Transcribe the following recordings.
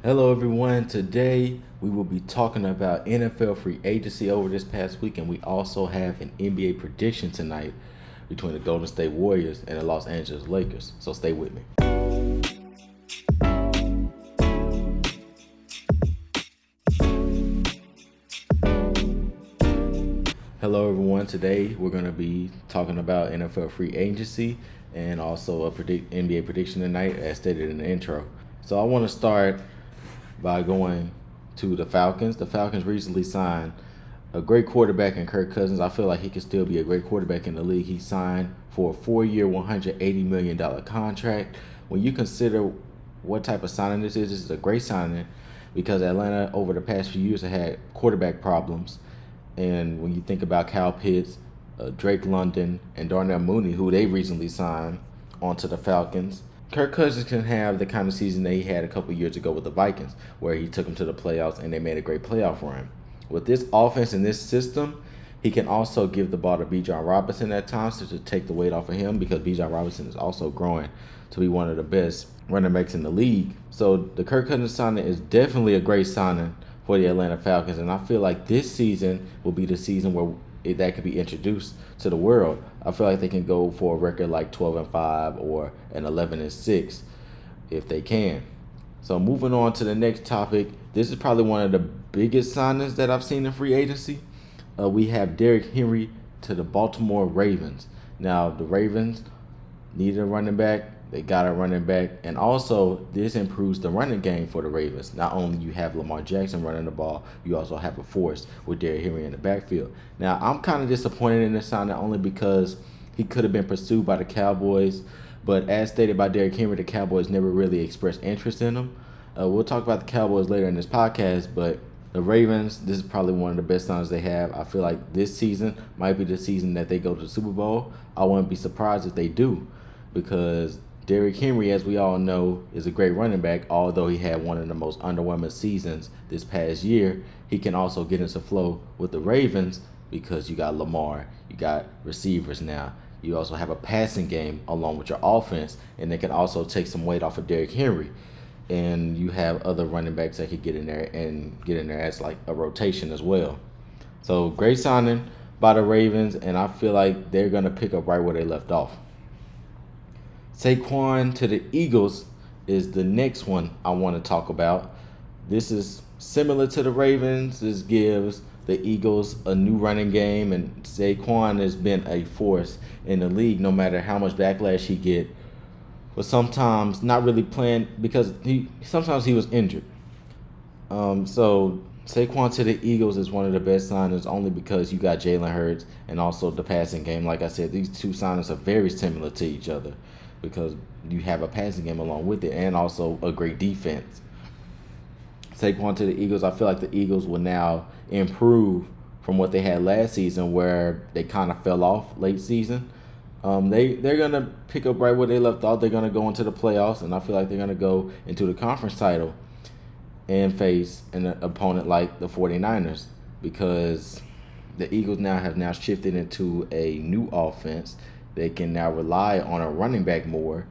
Hello, everyone. Today we will be talking about NFL free agency over this past week, and we also have an NBA prediction tonight between the Golden State Warriors and the Los Angeles Lakers. So stay with me. Hello, everyone. Today we're going to be talking about NFL free agency and also a NBA prediction tonight, as stated in the intro. So I want to start by going to the Falcons. The Falcons recently signed a great quarterback in Kirk Cousins. I feel like he can still be a great quarterback in the league. He signed for a 4-year, $180 million contract. When you consider what type of signing this is a great signing because Atlanta over the past few years have had quarterback problems. And when you think about Kyle Pitts, Drake London, and Darnell Mooney, who they recently signed onto the Falcons, Kirk Cousins can have the kind of season that he had a couple years ago with the Vikings, where he took them to the playoffs and they made a great playoff run. With this offense and this system, he can also give the ball to Bijan Robinson at times to take the weight off of him because Bijan Robinson is also growing to be one of the best running backs in the league. So the Kirk Cousins signing is definitely a great signing for the Atlanta Falcons, and I feel like this season will be the season where that could be introduced to the world. I feel like they can go for a record like 12-5 or an 11-6 if they can. So moving on to the next topic, this is probably one of the biggest signings that I've seen in free agency. We have Derrick Henry to the Baltimore Ravens. Now the Ravens needed a running back. They got a running back, and also this improves the running game for the Ravens. Not only you have Lamar Jackson running the ball, you also have a force with Derrick Henry in the backfield. Now, I'm kind of disappointed in this signing only because he could have been pursued by the Cowboys, but as stated by Derrick Henry, the Cowboys never really expressed interest in him. We'll talk about the Cowboys later in this podcast, but the Ravens, this is probably one of the best signs they have. I feel like this season might be the season that they go to the Super Bowl. I wouldn't be surprised if they do because Derrick Henry, as we all know, is a great running back. Although he had one of the most underwhelming seasons this past year, he can also get into flow with the Ravens because you got Lamar, you got receivers now. You also have a passing game along with your offense, and they can also take some weight off of Derrick Henry. And you have other running backs that could get in there as like a rotation as well. So great signing by the Ravens, and I feel like they're gonna pick up right where they left off. Saquon to the Eagles is the next one I want to talk about. This is similar to the Ravens. This gives the Eagles a new running game, and Saquon has been a force in the league no matter how much backlash he get. But sometimes not really playing because sometimes he was injured. So Saquon to the Eagles is one of the best signings only because you got Jalen Hurts and also the passing game. Like I said, these two signings are very similar to each other because you have a passing game along with it and also a great defense. Saquon to the Eagles, I feel like the Eagles will now improve from what they had last season where they kind of fell off late season. They're going to pick up right where they left off. They're going to go into the playoffs, and I feel like they're going to go into the conference title and face an opponent like the 49ers because the Eagles have shifted into a new offense. They can now rely on a running back more,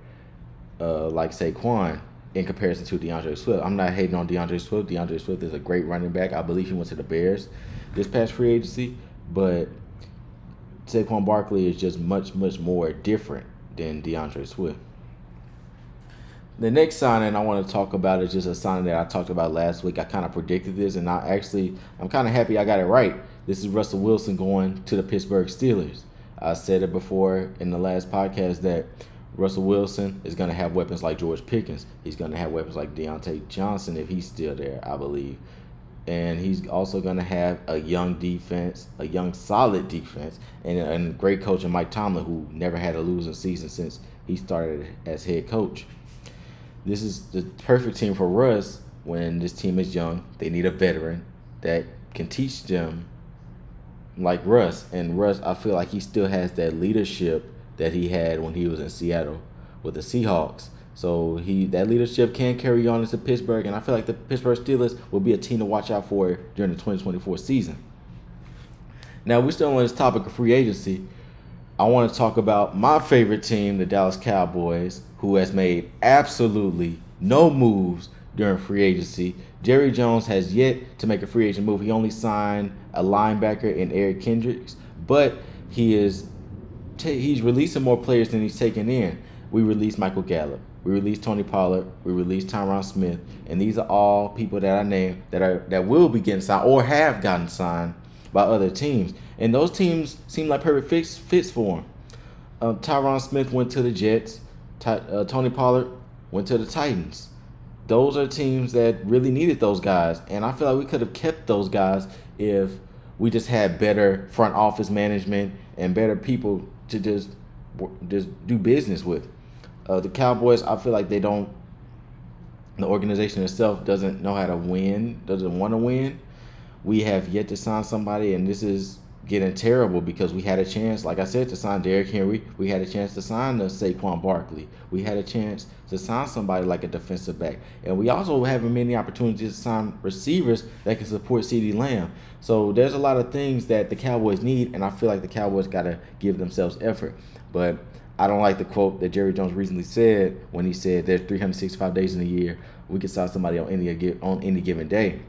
like Saquon, in comparison to DeAndre Swift. I'm not hating on DeAndre Swift. DeAndre Swift is a great running back. I believe he went to the Bears this past free agency, but Saquon Barkley is just much, much more different than DeAndre Swift. The next signing I want to talk about is just a signing that I talked about last week. I kind of predicted this, and I'm kind of happy I got it right. This is Russell Wilson going to the Pittsburgh Steelers. I said it before in the last podcast that Russell Wilson is going to have weapons like George Pickens. He's going to have weapons like Deontay Johnson if he's still there, I believe. And he's also going to have a young defense, a young solid defense, and a great coach in Mike Tomlin who never had a losing season since he started as head coach. This is the perfect team for Russ when this team is young. They need a veteran that can teach them like Russ. And Russ, I feel like he still has that leadership that he had when he was in Seattle with the Seahawks. So that leadership can carry on into Pittsburgh, and I feel like the Pittsburgh Steelers will be a team to watch out for during the 2024 season. Now, we're still on this topic of free agency. I want to talk about my favorite team, the Dallas Cowboys, who has made absolutely no moves during free agency. Jerry Jones has yet to make a free agent move. He only signed a linebacker in Eric Kendricks, but he's releasing more players than he's taking in. We released Michael Gallup. We released Tony Pollard. We released Tyron Smith, and these are all people that I named that will be getting signed or have gotten signed by other teams. And those teams seem like perfect fits for him. Tyron Smith went to the Jets. Tony Pollard went to the Titans. Those are teams that really needed those guys, and I feel like we could have kept those guys if we just had better front office management and better people to just do business with. The Cowboys, I feel like the organization itself doesn't know how to win, doesn't want to win. We have yet to sign somebody, and this is getting terrible because we had a chance, like I said, to sign Derrick Henry. We had a chance to sign Saquon Barkley. We had a chance to sign somebody like a defensive back. And we also have many opportunities to sign receivers that can support CeeDee Lamb. So there's a lot of things that the Cowboys need, and I feel like the Cowboys got to give themselves effort. But I don't like the quote that Jerry Jones recently said when he said there's 365 days in a year. We can sign somebody on any given day.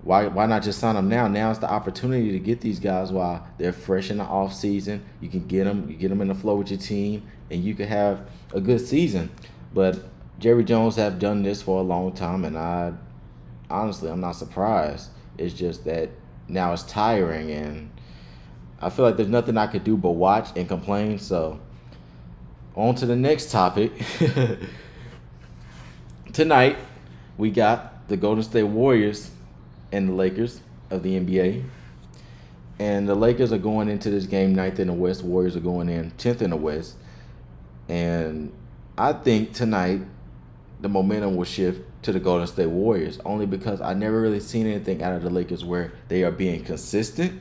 Why not just sign them now? Now is the opportunity to get these guys while they're fresh in the offseason. You can get them. You get them in the flow with your team, and you can have a good season. But Jerry Jones have done this for a long time, and I'm not surprised. It's just that now it's tiring, and I feel like there's nothing I could do but watch and complain. So on to the next topic. Tonight, we got the Golden State Warriors and the Lakers of the NBA. And the Lakers are going into this game 9th in the West. Warriors are going in 10th in the West. And I think tonight the momentum will shift to the Golden State Warriors, only because I never really seen anything out of the Lakers where they are being consistent.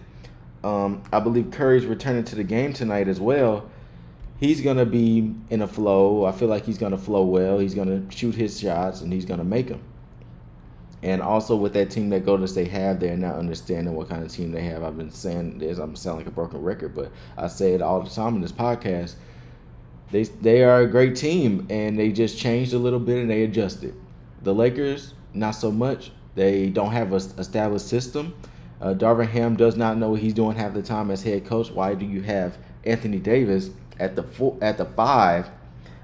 I believe Curry's returning to the game tonight as well. He's going to be in a flow. I feel like he's going to flow well. He's going to shoot his shots, and he's going to make them. And also with that team that Golden State have, they're not understanding what kind of team they have. I've been saying this, I'm sounding like a broken record, but I say it all the time in this podcast. They are a great team, and they just changed a little bit and they adjusted. The Lakers, not so much. They don't have an established system. Darvin Ham does not know what he's doing half the time as head coach. Why do you have Anthony Davis at the 5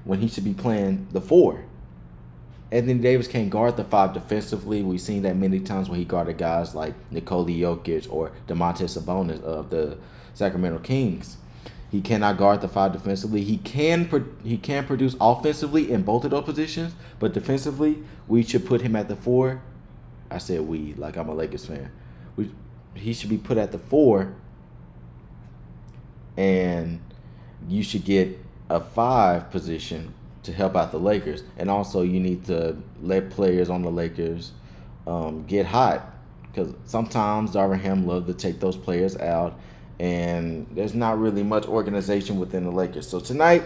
when he should be playing the 4? Anthony Davis can't guard the 5 defensively. We've seen that many times when he guarded guys like Nikola Jokic or Domantas Sabonis of the Sacramento Kings. He cannot guard the 5 defensively. He can produce offensively in both of those positions, but defensively, we should put him at the 4. I said we, like I'm a Lakers fan. He should be put at the 4, and you should get a 5 position to help out the Lakers. And also you need to let players on the Lakers get hot, because sometimes Darvin Ham loves to take those players out, and there's not really much organization within the Lakers. So tonight,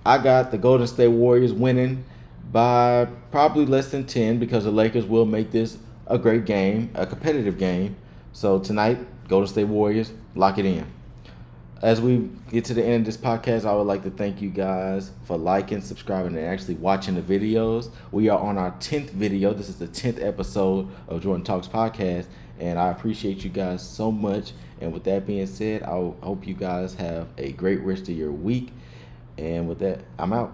I got the Golden State Warriors winning by probably less than 10, because the Lakers will make this a great game, a competitive game. So tonight, Golden State Warriors, lock it in. As we get to the end of this podcast, I would like to thank you guys for liking, subscribing, and actually watching the videos. We are on our 10th video. This is the 10th episode of Jordan Talks podcast, and I appreciate you guys so much. And with that being said, I hope you guys have a great rest of your week. And with that, I'm out.